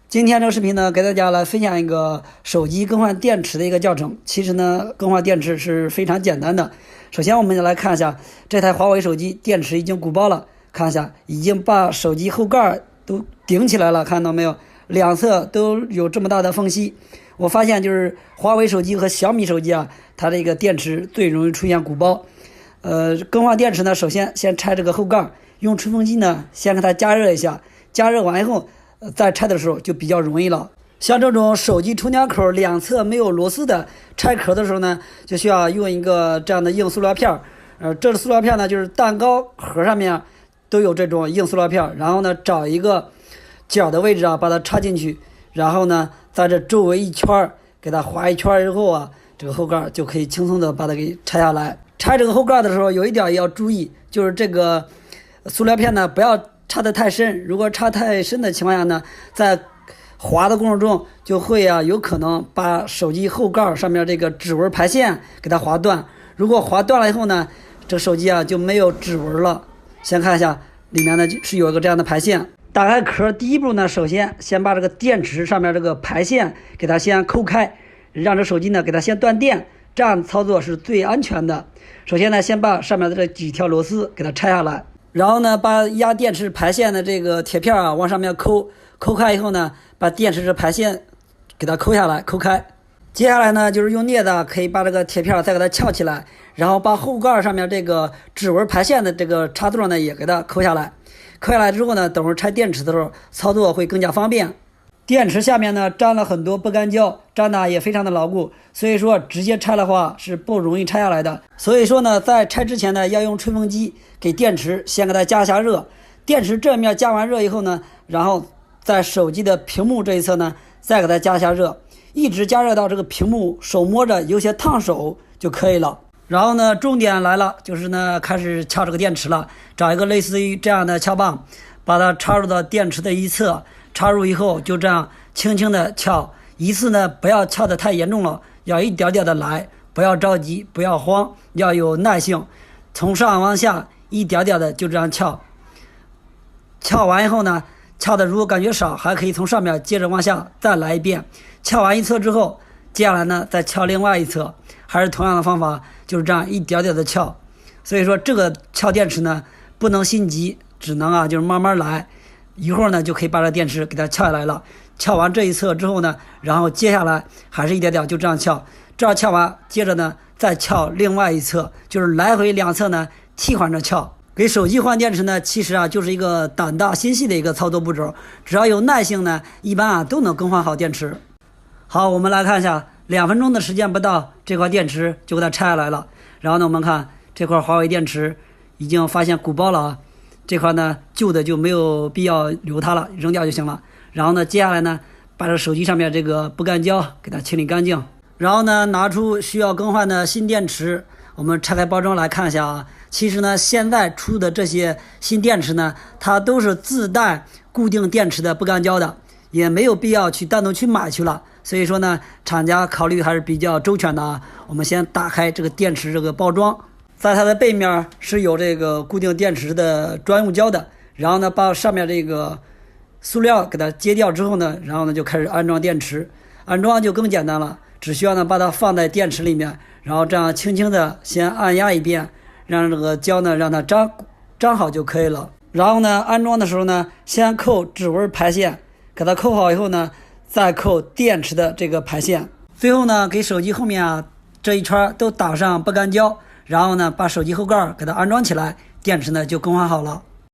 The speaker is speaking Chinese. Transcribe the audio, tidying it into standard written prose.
今天这个视频呢，给大家来分享一个手机更换电池的一个教程。其实呢，更换电池是非常简单的。首先，我们来看一下这台华为手机电池已经鼓包了，看一下已经把手机后盖都顶起来了，看到没有？两侧都有这么大的缝隙。我发现就是华为手机和小米手机啊，它这个电池最容易出现鼓包。更换电池呢，首先拆这个后盖，用吹风机呢先给它加热一下，加热完以后。在拆的时候就比较容易了。像这种手机充电口两侧没有螺丝的拆壳的时候呢，就需要用一个这样的硬塑料片。这个塑料片呢，就是蛋糕盒上面都有这种硬塑料片。然后呢，找一个角的位置啊，把它插进去，然后呢，在这周围一圈给它划一圈之后啊，这个后盖就可以轻松的把它给拆下来。拆这个后盖的时候，有一点也要注意，就是这个塑料片呢，不要插得太深，如果插太深的情况下呢，在滑的过程中就会有可能把手机后盖上面这个指纹排线给它划断。如果划断了以后呢，这个手机就没有指纹了。先看一下里面呢是有一个这样的排线。打开壳第一步呢，首先把这个电池上面这个排线给它先抠开，让这手机呢给它先断电，这样操作是最安全的。首先呢，先把上面的这几条螺丝给它拆下来。然后呢，把压电池排线的这个铁片往上面抠开以后呢，把电池的排线给它抠开。接下来呢，就是用镊子可以把这个铁片再给它翘起来，然后把后盖上面这个指纹排线的这个插座呢也给它抠下来。抠下来之后呢，等会儿拆电池的时候操作会更加方便。电池下面呢粘了很多不干胶，粘的也非常的牢固，所以说直接拆的话是不容易拆下来的。所以说呢，在拆之前呢，要用吹风机给电池先给它加一下热。电池这面加完热以后呢，然后在手机的屏幕这一侧呢，再给它加一下热，一直加热到这个屏幕手摸着有些烫手就可以了。然后呢，重点来了，就是呢开始撬这个电池了。找一个类似于这样的撬棒，把它插入到电池的一侧。插入以后就这样轻轻的撬，一次呢不要撬得太严重了，要一点点的来，不要着急，不要慌，要有耐性，从上往下一点点的就这样撬。撬完以后呢，撬的如果感觉少，还可以从上面接着往下再来一遍。撬完一侧之后，接下来呢再撬另外一侧，还是同样的方法，就是这样一点点的撬。所以说这个撬电池呢不能心急，只能就是慢慢来。一会儿呢就可以把这电池给它撬下来了。撬完这一侧之后呢，然后接下来还是一点点就这样撬，这样撬完，接着呢再撬另外一侧，就是来回两侧呢替换着撬。给手机换电池呢，其实就是一个胆大心细的一个操作步骤，只要有耐性呢，一般都能更换好电池。好，我们来看一下，2分钟的时间不到，这块电池就给它拆下来了。然后呢，我们看这块华为电池已经发现鼓包了这块呢旧的就没有必要留它了，扔掉就行了。然后呢，接下来呢，把这手机上面这个不干胶给它清理干净。然后呢，拿出需要更换的新电池，我们拆开包装来看一下其实呢，现在出的这些新电池呢，它都是自带固定电池的不干胶的，也没有必要去单独去买去了。所以说呢，厂家考虑还是比较周全的我们先打开这个电池这个包装。在它的背面是有这个固定电池的专用胶的，然后呢，把上面这个塑料给它揭掉之后呢，然后呢就开始安装电池。安装就更简单了，只需要呢把它放在电池里面，然后这样轻轻的先按压一遍，让这个胶呢让它粘好就可以了。然后呢，安装的时候呢，先扣指纹排线，给它扣好以后呢，再扣电池的这个排线。最后呢，给手机后面这一圈都打上不干胶。然后呢，把手机后盖给它安装起来，电池呢就更换好了。